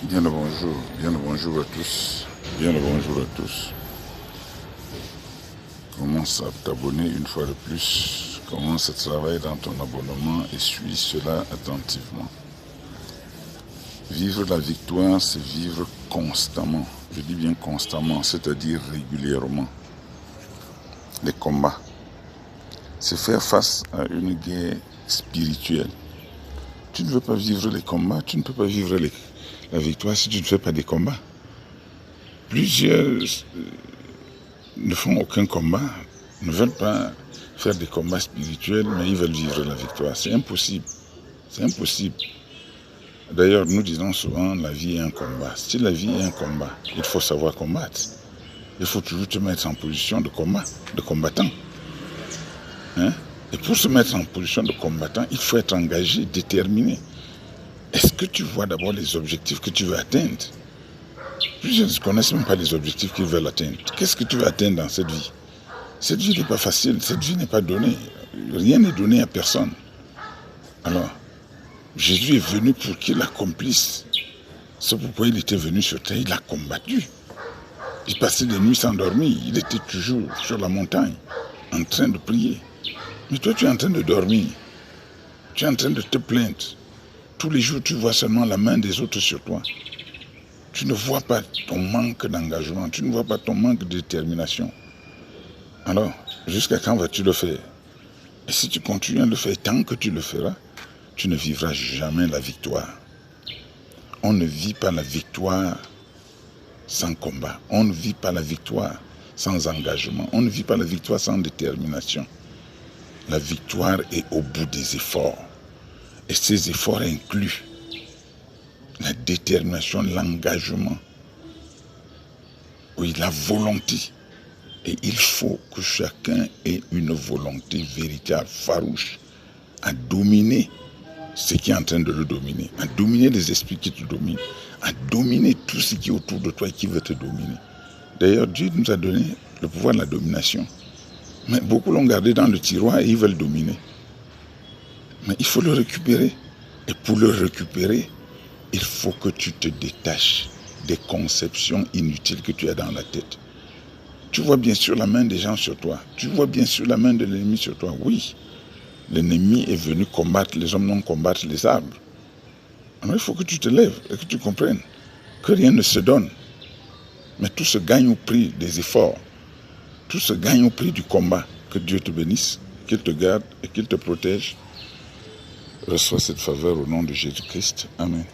Bien le bonjour à tous, bien le bonjour à tous. Commence à t'abonner une fois de plus, commence à travailler dans ton abonnement et suis cela attentivement. Vivre la victoire, c'est vivre constamment, je dis bien constamment, c'est-à-dire régulièrement. Les combats, c'est faire face à une guerre spirituelle. Tu ne veux pas vivre les combats, tu ne peux pas vivre la victoire si tu ne fais pas des combats. Plusieurs ne font aucun combat, ne veulent pas faire des combats spirituels, mais ils veulent vivre la victoire. C'est impossible. C'est impossible. D'ailleurs, nous disons souvent, la vie est un combat. Si la vie est un combat, il faut savoir combattre. Il faut toujours te mettre en position de combat, de combattant. Et pour se mettre en position de combattant, il faut être engagé, déterminé. Est-ce que tu vois d'abord les objectifs que tu veux atteindre? Plusieurs ne connaissent même pas les objectifs qu'ils veulent atteindre. Qu'est-ce que tu veux atteindre dans cette vie? Cette vie n'est pas facile, cette vie n'est pas donnée. Rien n'est donné à personne. Alors, Jésus est venu pour qu'il accomplisse. C'est pourquoi il était venu sur terre, il a combattu. Il passait des nuits sans dormir, il était toujours sur la montagne, en train de prier. Mais toi, tu es en train de dormir. Tu es en train de te plaindre. Tous les jours, tu vois seulement la main des autres sur toi. Tu ne vois pas ton manque d'engagement, tu ne vois pas ton manque de détermination. Alors, jusqu'à quand vas-tu le faire? Et si tu continues à le faire, tant que tu le feras, tu ne vivras jamais la victoire. On ne vit pas la victoire sans combat. On ne vit pas la victoire sans engagement. On ne vit pas la victoire sans détermination. La victoire est au bout des efforts. Et ces efforts incluent la détermination, l'engagement, oui, la volonté. Et il faut que chacun ait une volonté véritable, farouche, à dominer ce qui est en train de le dominer, à dominer les esprits qui te dominent, à dominer tout ce qui est autour de toi et qui veut te dominer. D'ailleurs, Dieu nous a donné le pouvoir de la domination. Mais beaucoup l'ont gardé dans le tiroir et ils veulent dominer. Mais il faut le récupérer. Et pour le récupérer, il faut que tu te détaches des conceptions inutiles que tu as dans la tête. Tu vois bien sûr la main des gens sur toi. Tu vois bien sûr la main de l'ennemi sur toi. Oui, l'ennemi est venu combattre les hommes, non combattre les arbres. Alors il faut que tu te lèves et que tu comprennes que rien ne se donne. Mais tout se gagne au prix des efforts. Tout se gagne au prix du combat. Que Dieu te bénisse, qu'il te garde et qu'il te protège. Reçois cette faveur au nom de Jésus-Christ. Amen.